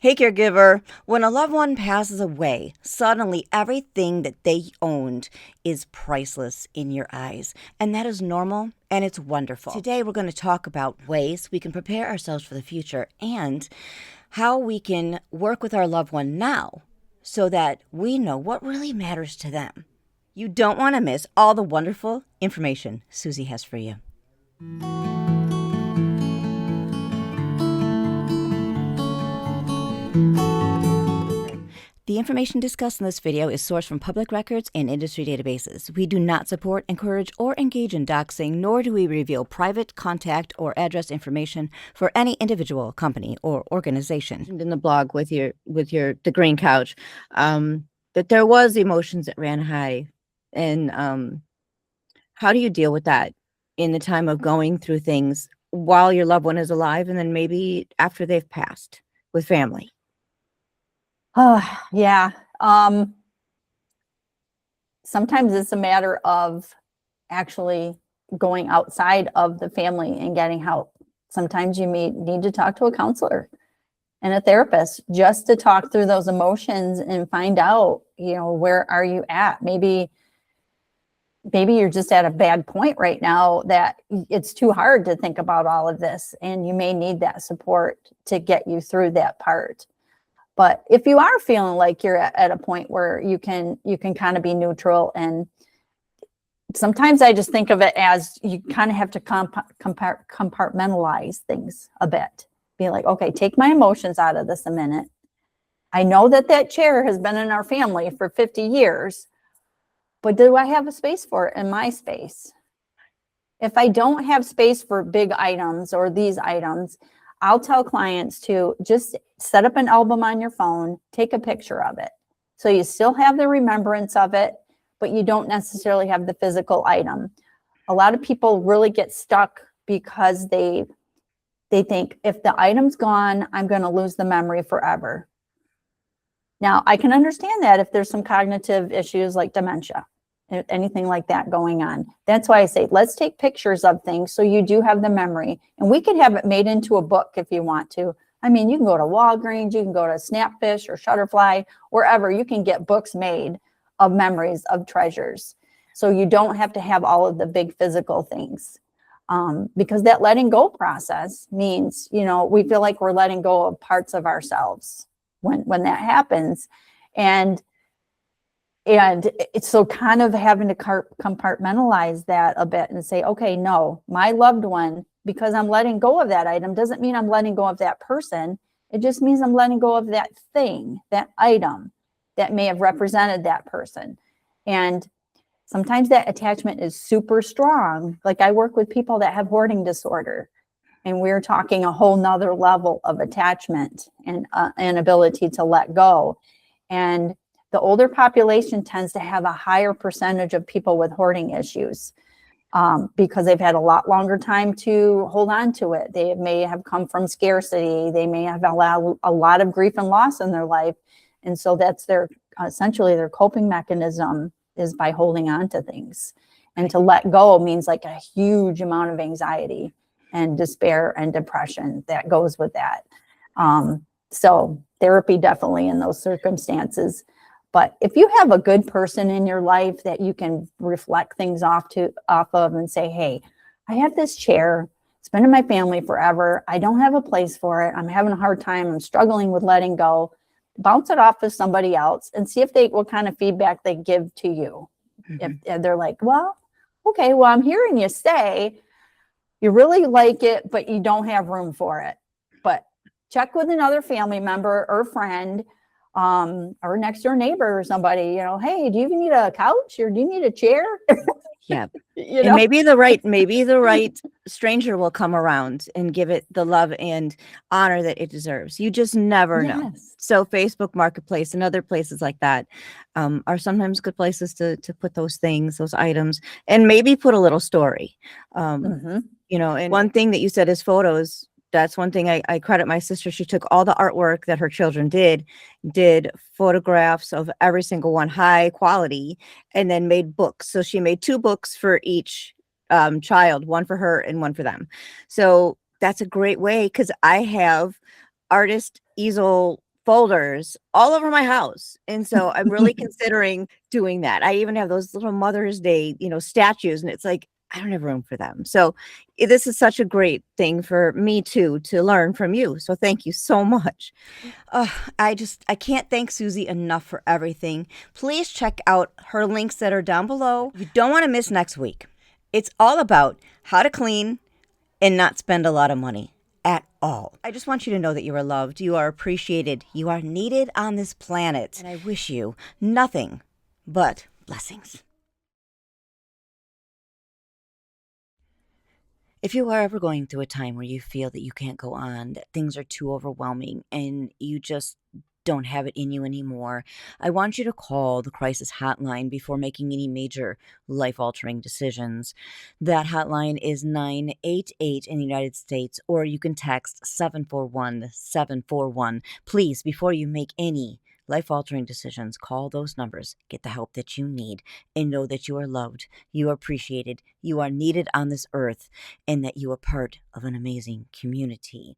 Hey, caregiver, when a loved one passes away, suddenly everything that they owned is priceless in your eyes. And that is normal and it's wonderful. Today, we're going to talk about ways we can prepare ourselves for the future and how we can work with our loved one now so that we know what really matters to them. You don't want to miss all the wonderful information Susie has for you. The information discussed in this video is sourced from public records and industry databases. We do not support, encourage, or engage in doxing, nor do we reveal private contact or address information for any individual, company, or organization. In the blog with the green couch, that there was emotions that ran high, and how do you deal with that in the time of going through things while your loved one is alive, and then maybe after they've passed with family? Oh, yeah. Sometimes it's a matter of actually going outside of the family and getting help. Sometimes you may need to talk to a counselor and a therapist just to talk through those emotions and find out, where are you at? Maybe you're just at a bad point right now that it's too hard to think about all of this, and you may need that support to get you through that part. But if you are feeling like you're at a point where you can kind of be neutral, and sometimes I just think of it as you kind of have to compartmentalize things a bit. Be like, okay, take my emotions out of this a minute. I know that chair has been in our family for 50 years, but do I have a space for it in my space? If I don't have space for big items or these items, I'll tell clients to just set up an album on your phone, take a picture of it. So you still have the remembrance of it, but you don't necessarily have the physical item. A lot of people really get stuck because they think if the item's gone, I'm going to lose the memory forever. Now, I can understand that if there's some cognitive issues like dementia, anything like that going on. That's why I say, let's take pictures of things so you do have the memory. And we could have it made into a book if you want to. I mean, you can go to Walgreens, you can go to Snapfish or Shutterfly, wherever you can get books made of memories of treasures. So you don't have to have all of the big physical things. Because that letting go process means, we feel like we're letting go of parts of ourselves when that happens. And it's so kind of having to compartmentalize that a bit and say, okay, no, my loved one, because I'm letting go of that item, doesn't mean I'm letting go of that person. It just means I'm letting go of that thing, that item that may have represented that person. And sometimes that attachment is super strong. Like I work with people that have hoarding disorder, and we're talking a whole nother level of attachment and ability to let go. And the older population tends to have a higher percentage of people with hoarding issues because they've had a lot longer time to hold on to it. They may have come from scarcity. They may have allowed a lot of grief and loss in their life. And so that's essentially their coping mechanism is by holding on to things. And to let go means like a huge amount of anxiety and despair and depression that goes with that. So therapy definitely in those circumstances. But if you have a good person in your life that you can reflect things off of and say, hey, I have this chair. It's been in my family forever. I don't have a place for it. I'm having a hard time. I'm struggling with letting go. Bounce it off with somebody else and see what kind of feedback they give to you. Mm-hmm. If they're like, well, okay, well, I'm hearing you say you really like it, but you don't have room for it. But check with another family member or friend, or next door neighbor or somebody, hey, do you even need a couch or do you need a chair? Yeah. And maybe the right stranger will come around and give it the love and honor that it deserves. You just never know. So Facebook Marketplace and other places like that are sometimes good places to put those things, those items, and maybe put a little story. And one thing that you said is photos. That's one thing I credit my sister. She took all the artwork that her children did photographs of every single one, high quality, and then made books. So she made 2 books for each child, one for her and one for them. So that's a great way, because I have artist easel folders all over my house. And so I'm really considering doing that. I even have those little Mother's Day, statues, and it's like, I don't have room for them. So this is such a great thing for me too, to learn from you. So thank you so much. I can't thank Susie enough for everything. Please check out her links that are down below. You don't want to miss next week. It's all about how to clean and not spend a lot of money at all. I just want you to know that you are loved, you are appreciated, you are needed on this planet, and I wish you nothing but blessings. If you are ever going through a time where you feel that you can't go on, that things are too overwhelming, and you just don't have it in you anymore, I want you to call the crisis hotline before making any major life-altering decisions. That hotline is 988 in the United States, or you can text 741-741. Please, before you make any life-altering decisions, call those numbers, get the help that you need, and know that you are loved, you are appreciated, you are needed on this earth, and that you are part of an amazing community.